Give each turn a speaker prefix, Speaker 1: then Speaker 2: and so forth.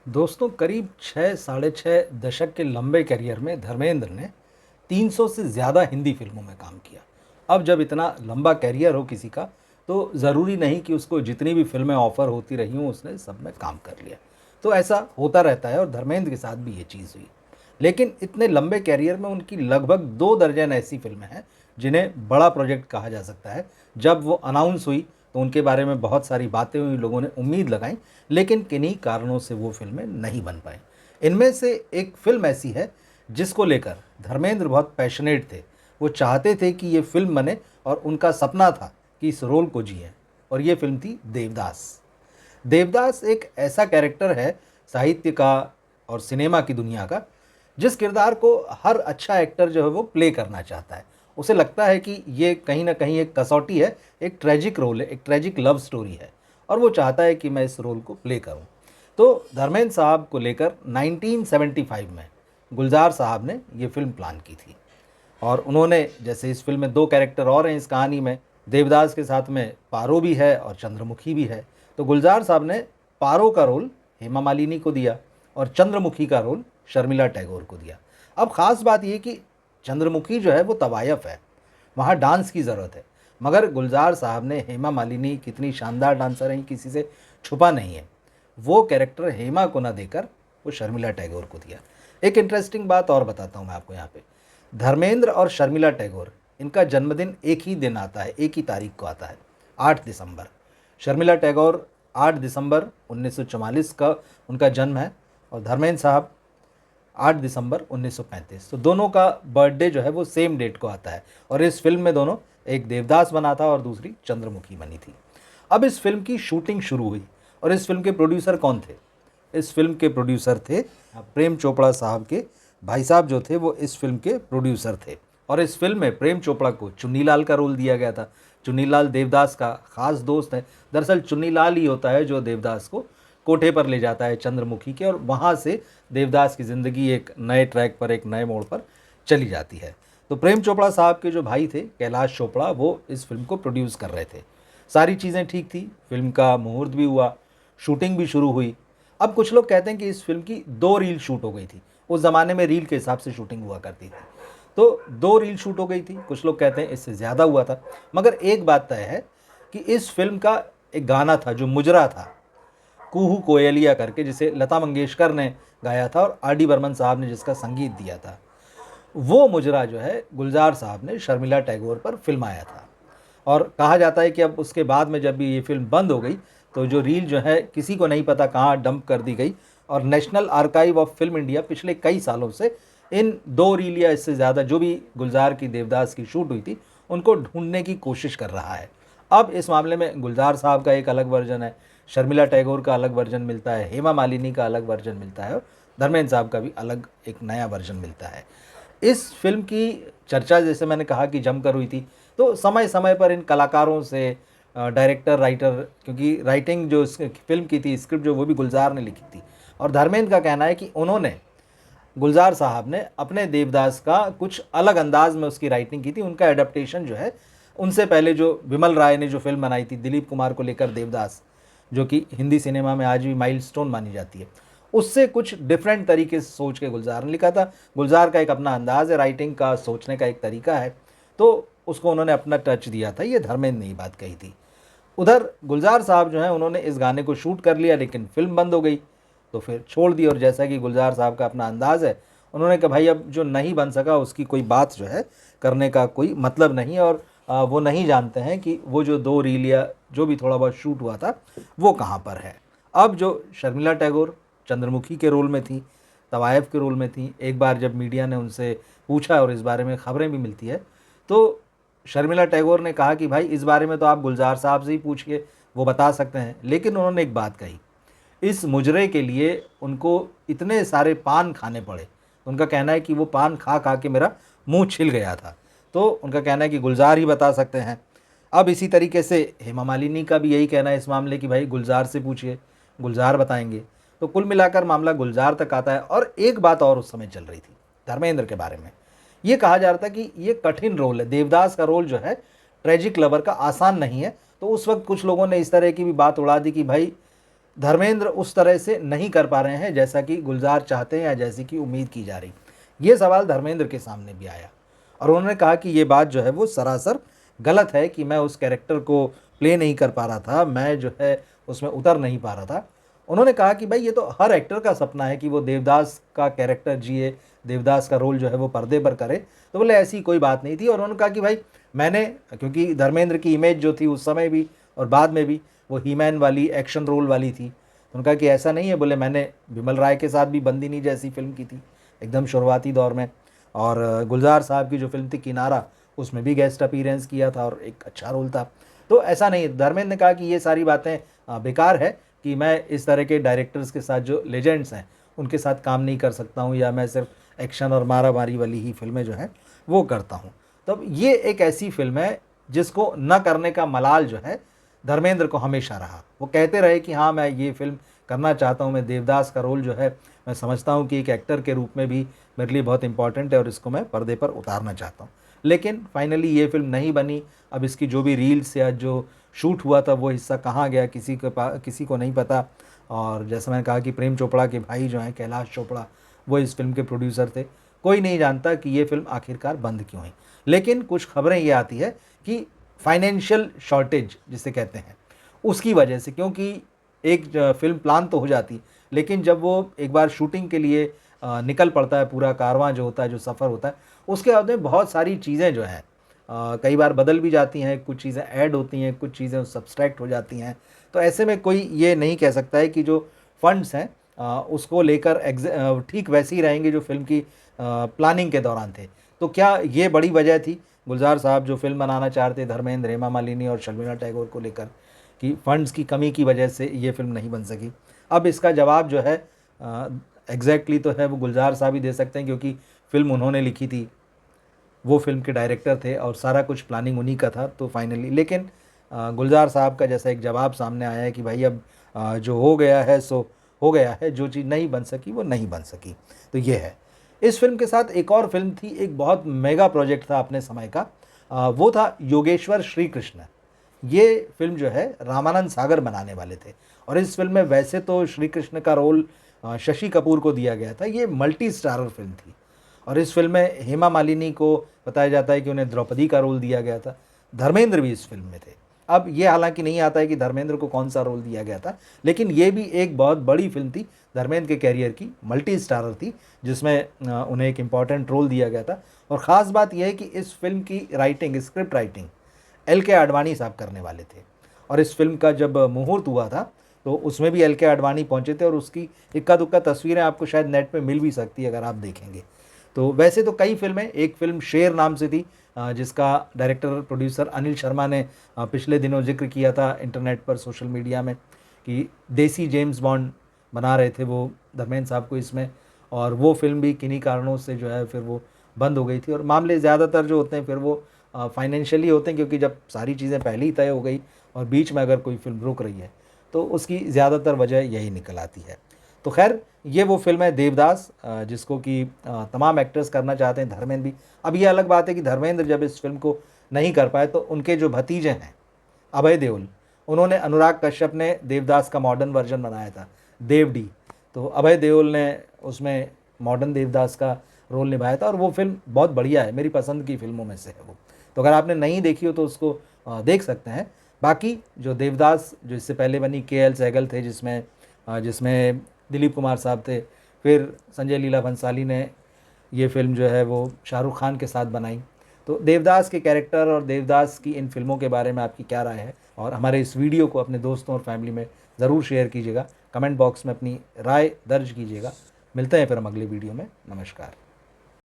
Speaker 1: दोस्तों, करीब 6 साढ़े 6 दशक के लंबे करियर में धर्मेंद्र ने 300 से ज़्यादा हिंदी फिल्मों में काम किया। अब जब इतना लंबा करियर हो किसी का, तो ज़रूरी नहीं कि उसको जितनी भी फिल्में ऑफ़र होती रही हों, उसने सब में काम कर लिया। तो ऐसा होता रहता है और धर्मेंद्र के साथ भी ये चीज़ हुई। लेकिन इतने लंबे करियर में उनकी लगभग 2 दर्जन ऐसी फिल्में हैं, जिन्हें बड़ा प्रोजेक्ट कहा जा सकता है। जब वो अनाउंस हुई, तो उनके बारे में बहुत सारी बातें हुई, लोगों ने उम्मीद लगाई, लेकिन किन्हीं कारणों से वो फिल्में नहीं बन पाईं। इनमें से एक फ़िल्म ऐसी है, जिसको लेकर धर्मेंद्र बहुत पैशनेट थे। वो चाहते थे कि ये फ़िल्म बने और उनका सपना था कि इस रोल को जिएँ, और ये फ़िल्म थी देवदास। देवदास एक ऐसा कैरेक्टर है साहित्य का और सिनेमा की दुनिया का, जिस किरदार को हर अच्छा एक्टर जो है वो प्ले करना चाहता है। उसे लगता है कि ये कहीं न कहीं एक कसौटी है, एक ट्रेजिक रोल है, एक ट्रेजिक लव स्टोरी है, और वो चाहता है कि मैं इस रोल को प्ले करूँ। तो धर्मेंद्र साहब को लेकर 1975 में गुलज़ार साहब ने ये फ़िल्म प्लान की थी। और उन्होंने, जैसे इस फ़िल्म में 2 कैरेक्टर और हैं इस कहानी में, देवदास के साथ में पारो भी है और चंद्रमुखी भी है। तो गुलज़ार साहब ने पारो का रोल हेमा मालिनी को दिया और चंद्रमुखी का रोल शर्मिला टैगोर को दिया। अब ख़ास बात ये कि चंद्रमुखी जो है वो तवायफ़ है, वहाँ डांस की ज़रूरत है, मगर गुलज़ार साहब ने हेमा मालिनी कितनी शानदार डांसर हैं, किसी से छुपा नहीं है। वो कैरेक्टर हेमा को ना देकर वो शर्मिला टैगोर को दिया। एक इंटरेस्टिंग बात और बताता हूँ मैं आपको यहाँ पे। धर्मेंद्र और शर्मिला टैगोर, इनका जन्मदिन एक ही दिन आता है, एक ही तारीख को आता है, 8 दिसंबर। शर्मिला टैगोर 8 दिसंबर 1944 का उनका जन्म है, और धर्मेंद्र साहब 8 दिसंबर 1935। तो दोनों का बर्थडे जो है वो सेम डेट को आता है, और इस फिल्म में दोनों, एक देवदास बना था और दूसरी चंद्रमुखी बनी थी। अब इस फिल्म की शूटिंग शुरू हुई, और इस फिल्म के प्रोड्यूसर कौन थे? इस फिल्म के प्रोड्यूसर थे प्रेम चोपड़ा साहब के भाई साहब जो थे, वो इस फिल्म के प्रोड्यूसर थे। और इस फिल्म में प्रेम चोपड़ा को चुन्नीलाल का रोल दिया गया था। चुन्नीलाल देवदास का खास दोस्त है। दरअसल चुन्नीलाल ही होता है जो देवदास को कोठे पर ले जाता है चंद्रमुखी के, और वहाँ से देवदास की ज़िंदगी एक नए ट्रैक पर, एक नए मोड़ पर चली जाती है। तो प्रेम चोपड़ा साहब के जो भाई थे कैलाश चोपड़ा, वो इस फिल्म को प्रोड्यूस कर रहे थे। सारी चीज़ें ठीक थी, फिल्म का मुहूर्त भी हुआ, शूटिंग भी शुरू हुई। अब कुछ लोग कहते हैं कि इस फिल्म की 2 रील शूट हो गई थी। उस ज़माने में रील के हिसाब से शूटिंग हुआ करती थी। तो 2 रील शूट हो गई थी, कुछ लोग कहते हैं इससे ज़्यादा हुआ था। मगर एक बात तय है कि इस फिल्म का एक गाना था जो मुजरा था, कुहू कोयलिया करके, जिसे लता मंगेशकर ने गाया था और आर डी बर्मन साहब ने जिसका संगीत दिया था। वो मुजरा जो है गुलजार साहब ने शर्मिला टैगोर पर फिल्माया था। और कहा जाता है कि अब उसके बाद में जब भी ये फिल्म बंद हो गई, तो जो रील जो है किसी को नहीं पता कहाँ डंप कर दी गई, और national archive of film India पिछले कई सालों से इन 2 रील या इससे ज़्यादा जो भी गुलजार की देवदास की शूट हुई थी, उनको ढूंढने की कोशिश कर रहा है। अब इस मामले में गुलजार साहब का एक अलग वर्जन है, शर्मिला टैगोर का अलग वर्जन मिलता है, हेमा मालिनी का अलग वर्जन मिलता है, और धर्मेंद्र साहब का भी अलग एक नया वर्जन मिलता है। इस फिल्म की चर्चा, जैसे मैंने कहा कि जमकर हुई थी, तो समय समय पर इन कलाकारों से, डायरेक्टर, राइटर, क्योंकि राइटिंग जो इस फिल्म की थी, स्क्रिप्ट जो, वो भी गुलजार ने लिखी थी, और धर्मेंद्र का कहना है कि उन्होंने, गुलजार साहब ने अपने देवदास का कुछ अलग अंदाज में उसकी राइटिंग की थी। उनका एडेप्टेशन जो है, उनसे पहले जो विमल राय ने जो फिल्म बनाई थी दिलीप कुमार को लेकर देवदास, जो कि हिंदी सिनेमा में आज भी माइलस्टोन मानी जाती है, उससे कुछ डिफरेंट तरीके से सोच के गुलजार ने लिखा था। गुलजार का एक अपना अंदाज़ है राइटिंग का, सोचने का एक तरीका है, तो उसको उन्होंने अपना टच दिया था। ये धर्मेंद्र ने ही बात कही थी। उधर गुलजार साहब जो हैं, उन्होंने इस गाने को शूट कर लिया, लेकिन फिल्म बंद हो गई, तो फिर छोड़ दी। और जैसा कि गुलजार साहब का अपना अंदाज़ है, उन्होंने कहा भाई अब जो नहीं बन सका उसकी कोई बात जो है करने का कोई मतलब नहीं है, और वो नहीं जानते हैं कि वो जो 2 रील या जो भी थोड़ा बहुत शूट हुआ था वो कहाँ पर है। अब जो शर्मिला टैगोर चंद्रमुखी के रोल में थी, तवायफ़ के रोल में थी, एक बार जब मीडिया ने उनसे पूछा, और इस बारे में ख़बरें भी मिलती है, तो शर्मिला टैगोर ने कहा कि भाई इस बारे में तो आप गुलजार साहब से ही पूछिए, वो बता सकते हैं। लेकिन उन्होंने एक बात कही, इस मुजरे के लिए उनको इतने सारे पान खाने पड़े। उनका कहना है कि वो पान खा खा के मेरा मुंह छिल गया था। तो उनका कहना है कि गुलजार ही बता सकते हैं। अब इसी तरीके से हेमा मालिनी का भी यही कहना है इस मामले कि भाई गुलजार से पूछिए, गुलजार बताएंगे। तो कुल मिलाकर मामला गुलजार तक आता है। और एक बात और उस समय चल रही थी धर्मेंद्र के बारे में, ये कहा जा रहा था कि ये कठिन रोल है, देवदास का रोल जो है ट्रेजिक लवर का आसान नहीं है। तो उस वक्त कुछ लोगों ने इस तरह की भी बात उड़ा दी कि भाई धर्मेंद्र उस तरह से नहीं कर पा रहे हैं जैसा कि गुलजार चाहते हैं या जैसी कि उम्मीद की जा रही। ये सवाल धर्मेंद्र के सामने भी आया और उन्होंने कहा कि ये बात जो है वो सरासर गलत है कि मैं उस कैरेक्टर को प्ले नहीं कर पा रहा था, मैं जो है उसमें उतर नहीं पा रहा था। उन्होंने कहा कि भाई ये तो हर एक्टर का सपना है कि वो देवदास का कैरेक्टर जिए, देवदास का रोल जो है वो पर्दे पर करे। तो बोले ऐसी कोई बात नहीं थी और उन्होंने कहा कि भाई मैंने, क्योंकि धर्मेंद्र की इमेज जो थी उस समय भी और बाद में भी वो हीमैन वाली एक्शन रोल वाली थी। तो उन्होंने कहा कि ऐसा नहीं है, बोले मैंने विमल राय के साथ भी बंदिनी जैसी फिल्म की थी एकदम शुरुआती दौर में, और गुलजार साहब की जो फिल्म थी किनारा उसमें भी गेस्ट अपीयरेंस किया था और एक अच्छा रोल था। तो ऐसा नहीं है। धर्मेंद्र ने कहा कि ये सारी बातें बेकार है कि मैं इस तरह के डायरेक्टर्स के साथ जो लेजेंड्स हैं उनके साथ काम नहीं कर सकता हूँ, या मैं सिर्फ एक्शन और मारा मारी वाली ही फिल्में जो हैं वो करता हूँ। तब ये एक ऐसी फिल्म है जिसको न करने का मलाल जो है धर्मेंद्र को हमेशा रहा। वो कहते रहे कि हाँ मैं ये फिल्म करना चाहता हूँ, मैं देवदास का रोल जो है मैं समझता हूँ कि एक एक्टर के रूप में भी मेरे लिए बहुत इंपॉर्टेंट है और इसको मैं पर्दे पर उतारना चाहता हूँ। लेकिन फाइनली ये फिल्म नहीं बनी। अब इसकी जो भी रील्स या जो शूट हुआ था वो हिस्सा कहाँ गया किसी को नहीं पता। और जैसे मैंने कहा कि प्रेम चोपड़ा के भाई जो हैं कैलाश चोपड़ा, वो इस फिल्म के प्रोड्यूसर थे। कोई नहीं जानता कि ये फिल्म आखिरकार बंद क्यों हुई। लेकिन कुछ खबरें ये आती है कि फाइनेंशियल शॉर्टेज जिसे कहते हैं उसकी वजह से, क्योंकि एक फिल्म प्लान तो हो जाती लेकिन जब वो एक बार शूटिंग के लिए निकल पड़ता है, पूरा कारवां जो होता है, जो सफ़र होता है, उसके बाद में बहुत सारी चीज़ें जो हैं कई बार बदल भी जाती हैं, कुछ चीज़ें ऐड होती हैं, कुछ चीज़ें सब्सट्रैक्ट हो जाती हैं। तो ऐसे में कोई ये नहीं कह सकता है कि जो फंड्स हैं उसको लेकर ठीक वैसे ही रहेंगे जो फिल्म की प्लानिंग के दौरान थे। तो क्या ये बड़ी वजह थी गुलजार साहब जो फिल्म बनाना चाहते धर्मेंद्र, हेमा मालिनी और शर्मिला टैगोर को लेकर, कि फंड्स की कमी की वजह से ये फिल्म नहीं बन सकी? अब इसका जवाब जो है एग्जैक्टली तो है वो गुलजार साहब ही दे सकते हैं, क्योंकि फिल्म उन्होंने लिखी थी, वो फिल्म के डायरेक्टर थे और सारा कुछ प्लानिंग उन्हीं का था। तो फाइनली लेकिन गुलजार साहब का जैसा एक जवाब सामने आया है कि भाई अब जो हो गया है सो हो गया है, जो चीज़ नहीं बन सकी वो नहीं बन सकी। तो ये है। इस फिल्म के साथ एक और फिल्म थी, एक बहुत मेगा प्रोजेक्ट था अपने समय का, वो था योगेश्वर श्री कृष्ण। ये फिल्म जो है रामानंद सागर बनाने वाले थे और इस फिल्म में वैसे तो श्री कृष्ण का रोल शशि कपूर को दिया गया था। ये मल्टी स्टारर फिल्म थी और इस फिल्म में हेमा मालिनी को बताया जाता है कि उन्हें द्रौपदी का रोल दिया गया था। धर्मेंद्र भी इस फिल्म में थे। अब ये हालांकि नहीं आता है कि धर्मेंद्र को कौन सा रोल दिया गया था, लेकिन ये भी एक बहुत बड़ी फिल्म थी धर्मेंद्र के कैरियर की, मल्टी स्टारर थी, जिसमें उन्हें एक इम्पॉर्टेंट रोल दिया गया था। और ख़ास बात यह है कि इस फिल्म की राइटिंग, स्क्रिप्ट राइटिंग एल के आडवाणी साहब करने वाले थे। और इस फिल्म का जब मुहूर्त हुआ था तो उसमें भी एल के आडवाणी पहुंचे थे और उसकी इक्का दुक्का तस्वीरें आपको शायद नेट पे मिल भी सकती है अगर आप देखेंगे। तो वैसे तो कई फिल्में, एक फिल्म शेर नाम से थी जिसका डायरेक्टर प्रोड्यूसर अनिल शर्मा ने पिछले दिनों जिक्र किया था इंटरनेट पर, सोशल मीडिया में, कि देसी जेम्स बॉन्ड बना रहे थे वो धर्मेंद्र साहब को इसमें, और वो फिल्म भी किन्हीं कारणों से जो है फिर वो बंद हो गई थी। और मामले ज़्यादातर जो होते हैं फिर वो फाइनेंशियली होते हैं, क्योंकि जब सारी चीज़ें पहले ही तय हो गई और बीच में अगर कोई फिल्म रुक रही है तो उसकी ज़्यादातर वजह यही निकल आती है। तो खैर ये वो फिल्म है देवदास, जिसको कि तमाम एक्टर्स करना चाहते हैं, धर्मेंद्र भी। अब ये अलग बात है कि धर्मेंद्र जब इस फिल्म को नहीं कर पाए तो उनके जो भतीजे हैं अभय देओल, उन्होंने, अनुराग कश्यप ने देवदास का मॉडर्न वर्जन बनाया था देवडी, तो अभय देओल ने उसमें मॉडर्न देवदास का रोल निभाया था और वो फिल्म बहुत बढ़िया है, मेरी पसंद की फिल्मों में से है वो। तो अगर आपने नहीं देखी हो तो उसको देख सकते हैं। बाकी जो देवदास जो इससे पहले बनी, के एल सहगल थे जिसमें जिसमें दिलीप कुमार साहब थे, फिर संजय लीला भंसाली ने ये फिल्म जो है वो शाहरुख खान के साथ बनाई। तो देवदास के कैरेक्टर और देवदास की इन फिल्मों के बारे में आपकी क्या राय है? और हमारे इस वीडियो को अपने दोस्तों और फैमिली में ज़रूर शेयर कीजिएगा, कमेंट बॉक्स में अपनी राय दर्ज कीजिएगा। मिलते हैं फिर हम अगले वीडियो में। नमस्कार।